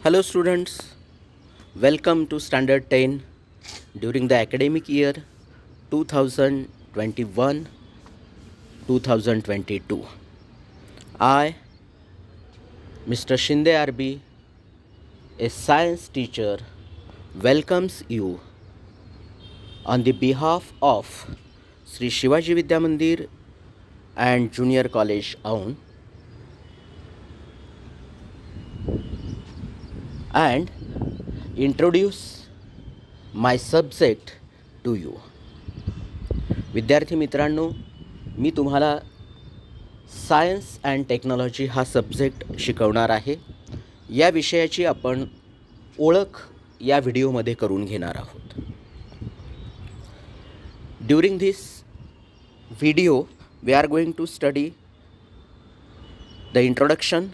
Hello students, welcome to Standard 10 during the academic year 2021-2022. I, Mr. Shinde RB, a science teacher, welcomes you on the behalf of Sri Shivaji Vidya Mandir and Junior College Aun and introduce my subject to you. विद्यार्थी मित्रांनो, मी तुम्हाला science and technology हा subject शिकवणार आहे. या विषयाची आपण ओळख या व्हिडिओमध्ये करून घेणार आहोत. During this video we are going to study the introduction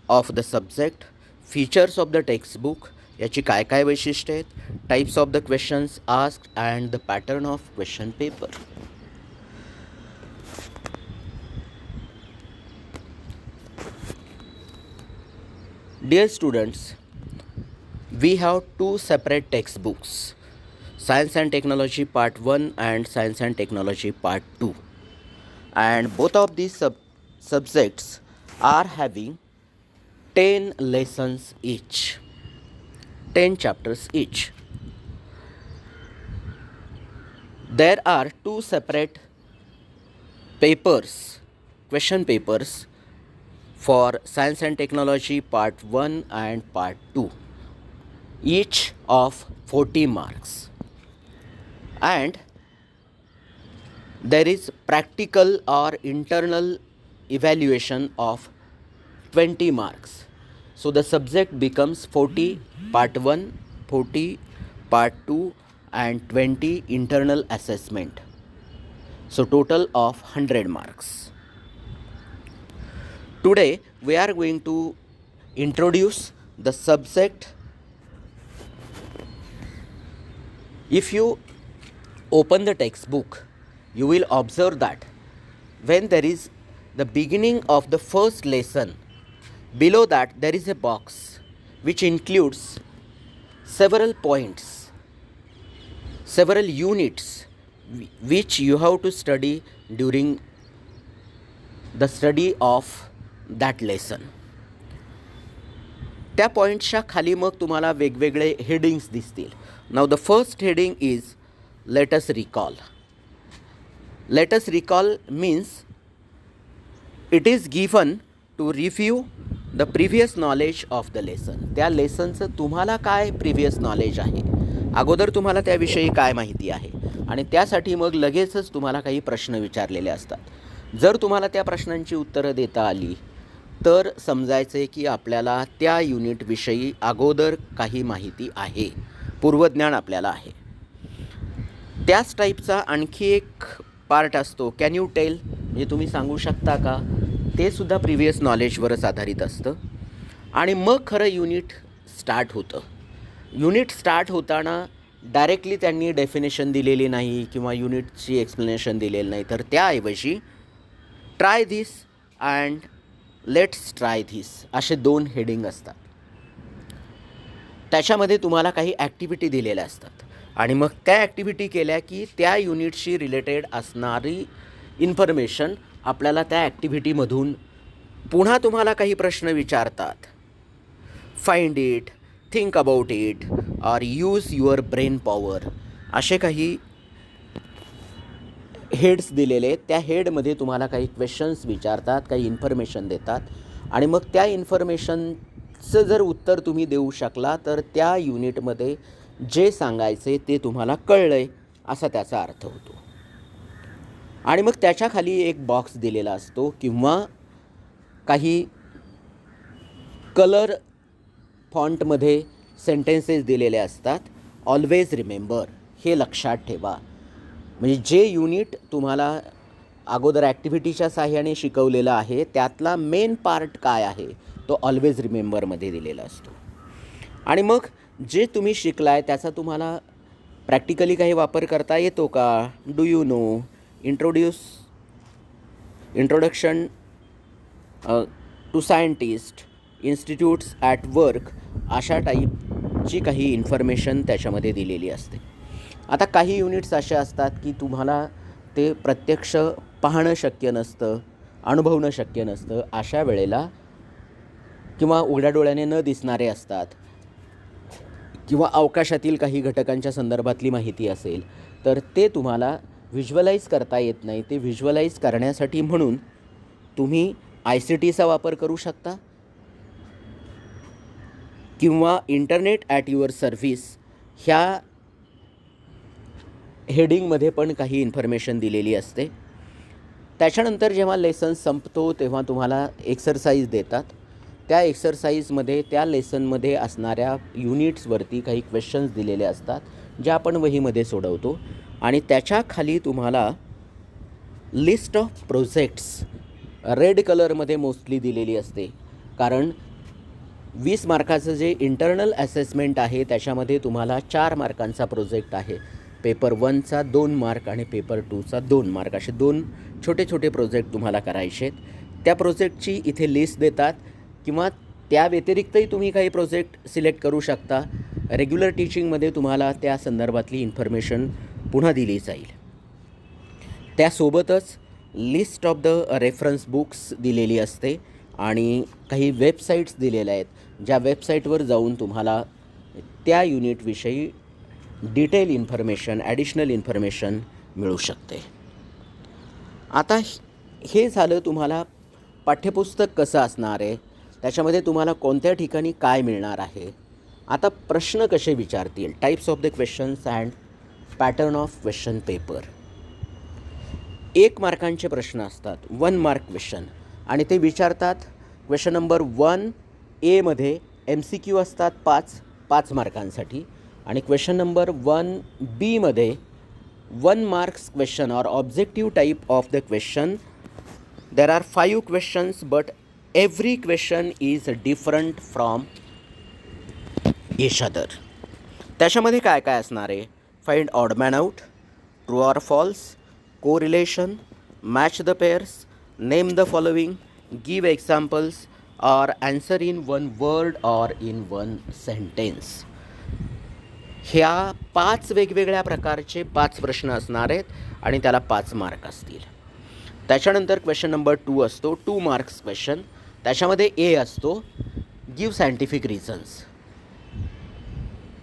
of the subject, features of the textbook, याची काय काय वैशिष्ट्ये आहेत, types of the questions asked and the pattern of question paper. Dear students, we have two separate textbooks, Science and Technology Part 1 and Science and Technology Part 2. And both of these subjects are having 10 lessons each, 10 chapters each. There are two separate papers, question papers, for Science and Technology Part 1 and Part 2, each of 40 marks. And there is practical or internal evaluation of 20 marks. So the subject becomes 40 Part 1, 40 Part 2 and 20 internal assessment. So total of 100 marks. Today we are going to introduce the subject. If you open the textbook, you will observe that when there is the beginning of the first lesson, below that there is a box which includes several points, several units which you have to study during the study of that lesson. त्या पॉईंट्सच्या खाली मग तुम्हाला वेगवेगळे headings दिसतील. नाव the first heading is let us recall. Let us recall means it is given to review the previous knowledge of the lesson. त्या लेसनचं तुम्हाला काय प्रिव्हियस नॉलेज आहे, अगोदर तुम्हाला त्याविषयी काय माहिती आहे, आणि त्यासाठी मग लगेचच तुम्हाला काही प्रश्न विचारलेले असतात. जर तुम्हाला त्या प्रश्नांची उत्तरं देता आली तर समजायचं आहे की आपल्याला त्या युनिटविषयी अगोदर काही माहिती आहे, पूर्वज्ञान आपल्याला आहे. त्याच टाईपचा आणखी एक पार्ट असतो, कॅन यू टेल, म्हणजे तुम्ही सांगू शकता का, ते सुद्धा प्रिव्हियस नॉलेजवरच आधारित असतं. आणि मग खरं युनिट स्टार्ट होतं. युनिट स्टार्ट होताना डायरेक्टली त्यांनी डेफिनेशन दिलेली नाही किंवा युनिटची एक्सप्लेनेशन दिलेली नाही, तर त्याऐवजी try this and let's try this असे 2 हेडिंग असतात. त्याच्यामध्ये तुम्हाला काही ॲक्टिव्हिटी दिलेल्या असतात आणि मग त्या ॲक्टिव्हिटी केल्या की त्या युनिटशी रिलेटेड असणारी इन्फॉर्मेशन आपल्याला त्या ॲक्टिव्हिटीमधून पुन्हा तुम्हाला काही प्रश्न विचारतात. Find it, think about it or use your brain power, असे काही हेड्स दिलेले आहेत. त्या हेडमध्ये तुम्हाला काही क्वेश्चन्स विचारतात, काही इन्फॉर्मेशन देतात आणि मग त्या इन्फॉर्मेशनचं जर उत्तर तुम्ही देऊ शकला तर त्या युनिटमध्ये जे सांगायचे ते तुम्हाला कळलं आहे असा त्याचा अर्थ होतो. आणि मग त्याच्याखाली एक बॉक्स दिलेला असतो किंवा काही कलर फॉन्टमध्ये सेंटेन्सेस दिलेले असतात. ऑलवेज रिमेंबर, हे लक्षात ठेवा. म्हणजे जे युनिट तुम्हाला अगोदर ॲक्टिव्हिटीच्या साहाय्याने शिकवलेलं आहे त्यातला मेन पार्ट काय आहे तो ऑलवेज रिमेंबरमध्ये दिलेला असतो. आणि मग जे तुम्ही शिकलाय त्याचा तुम्हाला प्रॅक्टिकली काही वापर करता येतो का. Do you know, introduction to scientist, institutes at work अशा टाईपची काही इन्फॉर्मेशन त्याच्यामध्ये दिलेली असते. आता काही युनिट्स असे असतात की तुम्हाला ते प्रत्यक्ष पाहणं शक्य नसतं, अनुभवणं शक्य नसतं. अशा वेळेला किंवा उघड्या डोळ्याने न दिसणारे असतात किंवा अवकाशातील काही घटकांच्या संदर्भातली माहिती असेल तर ते तुम्हाला व्हिज्युअलाइज करता येत नाही. ते व्हिज्युअलाइज करण्यासाठी म्हणून तुम्ही ICTचा वापर करू शकता किंवा इंटरनेट ॲट युअर सर्व्हिस ह्या हेडिंगमध्ये पण काही इन्फॉर्मेशन दिलेली असते. त्याच्यानंतर जेव्हा लेसन संपतो तेव्हा तुम्हाला एक्सरसाइज देतात. त्या एक्सरसाइजमध्ये त्या लेसनमध्ये असणाऱ्या युनिट्सवरती काही क्वेश्चन्स दिलेले असतात ज्या आपण वहीमध्ये सोडवतो आणि त्याच्याखाली तुम्हाला लिस्ट ऑफ प्रोजेक्ट्स रेड कलरमध्ये मोस्टली दिलेली असते. कारण 20 मार्काचं जे इंटरनल असेसमेंट आहे त्याच्यामध्ये तुम्हाला 4 मार्कांचा प्रोजेक्ट आहे. पेपर 1चा 2 मार्क आणि पेपर 2चा 2 मार्क असे 2 छोटे छोटे प्रोजेक्ट तुम्हाला करायचे आहेत. त्या प्रोजेक्टची इथे लिस्ट देतात किंवा त्या व्यतिरिक्तही तुम्ही काही प्रोजेक्ट सिलेक्ट करू शकता. रेग्युलर टीचिंगमध्ये तुम्हाला त्या संदर्भातली इन्फॉर्मेशन पुन्हा दिली जाईल. त्यासोबतच list of the reference books दिलेली असते आणि काही वेबसाईट्स दिलेल्या आहेत ज्या वेबसाईटवर जाऊन तुम्हाला त्या युनिटविषयी डिटेल इन्फॉर्मेशन ॲडिशनल इन्फॉर्मेशन मिळू शकते. आता हे झालं तुम्हाला पाठ्यपुस्तक कसं असणार आहे, त्याच्यामध्ये तुम्हाला कोणत्या ठिकाणी काय मिळणार आहे. आता प्रश्न कसे विचारतील, types of the questions and pattern of question paper. 1 मार्कांचे प्रश्न असतात, 1 मार्क क्वेश्चन, आणि ते विचारतात. क्वेश्चन नंबर 1A मध्ये MCQ असतात 5 मार्कांसाठी आणि क्वेश्चन नंबर 1B मध्ये 1 marks question or objective type of the question. There are 5 questions but every question is different from each other. त्याच्यामध्ये काय काय असणार आहे, find odd man out, true or false, correlation, match the pairs, name the following, give examples or answer in 1 word or in 1 sentence. ह्या 5 वेगवेगळ्या प्रकारचे 5 प्रश्न असणार आहेत आणि त्याला 5 मार्क असतील. त्याच्यानंतर क्वेश्चन नंबर 2 असतो 2 मार्क्स क्वेश्चन. त्याच्यामध्ये A असतो give scientific reasons.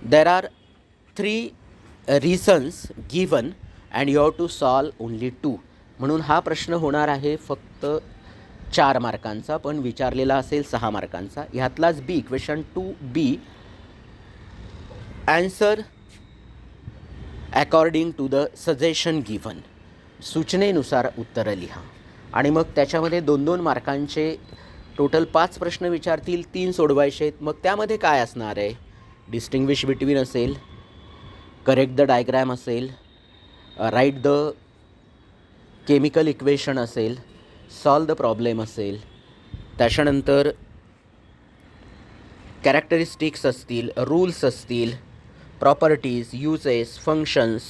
There are 3 reasons given and you have to solve only 2. म्हणून हा प्रश्न होणार आहे फक्त 4 मार्कांचा पण विचारलेला असेल 6 मार्कांचा. ह्यातलाच B question 2B answer according to the suggestion given. सूचनेनुसार उत्तरं लिहा. आणि मग त्याच्यामध्ये 2-2 मार्कांचे टोटल 5 प्रश्न विचारतील, 3 सोडवायचे आहेत. मग त्यामध्ये काय असणार आहे, डिस्टिंग्विश बिटवीन असेल, करेक्ट द डायग्रॅम असेल, राईट द केमिकल इक्वेशन असेल, सॉल्व द प्रॉब्लेम असेल. त्याच्यानंतर कॅरेक्टरिस्टिक्स असतील, रूल्स असतील, properties, uses, functions,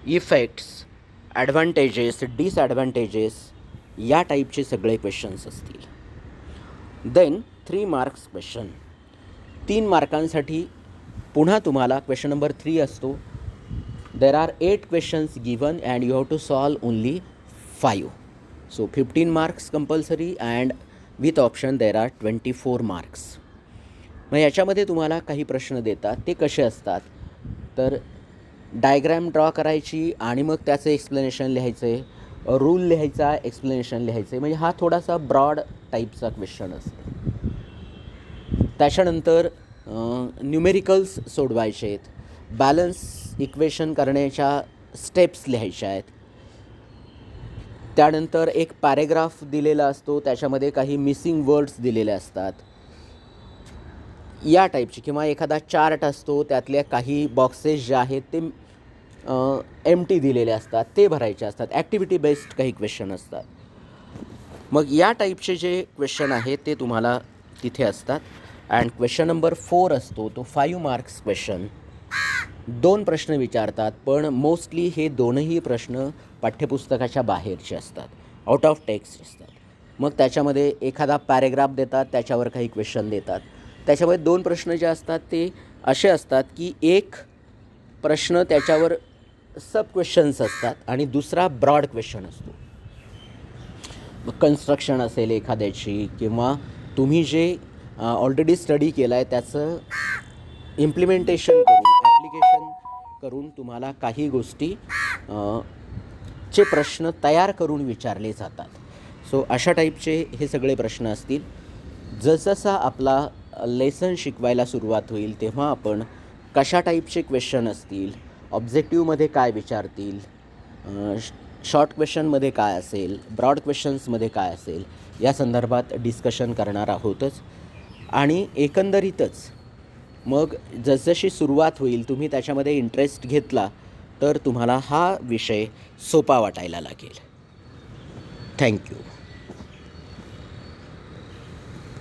effects, advantages, disadvantages या टाईपचे सगळे क्वेश्चन्स असतील. Then 3 marks question. 3 मार्कांसाठी पुन्हा तुम्हाला क्वेश्चन नंबर 3 असतो. There are 8 questions given and you have to solve only 5. So 15 marks compulsory and with option there are 24 marks. मग याच्यामध्ये तुम्हाला काही प्रश्न देतात. ते कसे असतात तर डायग्रॅम ड्रॉ करायची आणि मग त्याचं एक्सप्लेनेशन लिहायचं आहे, रूल लिहायचा, एक्सप्लेनेशन लिहायचं आहे. म्हणजे हा थोडासा ब्रॉड टाईपचा क्वेश्चन असतो. त्याच्यानंतर न्यूमेरिकल्स सोडवायचे आहेत, बॅलन्स इक्वेशन करण्याच्या स्टेप्स लिहायच्या आहेत. त्यानंतर एक पॅरेग्राफ दिलेला असतो, त्याच्यामध्ये काही मिसिंग वर्ड्स दिलेले असतात या टाईपची. किंवा एखादा चार्ट असतो, त्यातल्या काही बॉक्सेस जे आहेत ते एम्प्टी दिलेले असतात, ते भरायचे असतात. ॲक्टिव्हिटी बेस्ड काही क्वेश्चन असतात. मग या टाईपचे जे क्वेश्चन आहेत ते तुम्हाला तिथे असतात. अँड क्वेश्चन नंबर 4 असतो तो 5 मार्क्स क्वेश्चन. 2 प्रश्न विचारतात पण मोस्टली हे दोनही प्रश्न पाठ्यपुस्तकाच्या बाहेरचे असतात, आउट ऑफ टेक्स्ट असतात. मग त्याच्यामध्ये एखादा पॅरेग्राफ देतात, त्याच्यावर काही क्वेश्चन देतात. त्याच्यामध्ये 2 प्रश्न जे असतात ते असे असतात की एक प्रश्न त्याच्यावर सब क्वेश्चन्स असतात आणि दुसरा ब्रॉड क्वेश्चन असतो. मग कन्स्ट्रक्शन असेल एखाद्याची किंवा तुम्ही जे ऑलरेडी स्टडी केलं आहे त्याचं इम्प्लिमेंटेशन करून, ॲप्लिकेशन करून तुम्हाला काही गोष्टी चे प्रश्न तयार करून विचारले जातात. सो अशा टाईपचे हे सगळे प्रश्न असतील. जसजसा आपला लेसन शिकवायला सुरुवात होईल तेव्हा आपण कशा टाईपचे क्वेश्चन असतील, ऑब्जेक्टिव्हमध्ये काय विचारतील, शॉर्ट क्वेश्चनमध्ये काय असेल, ब्रॉड क्वेश्चन्समध्ये काय असेल, या संदर्भात डिस्कशन करणार आहोतच. आणि एकंदरीतच मग जसजशी सुरुवात होईल, तुम्ही त्याच्यामध्ये इंटरेस्ट घेतला तर तुम्हाला हा विषय सोपा वाटायला लागेल. थँक्यू.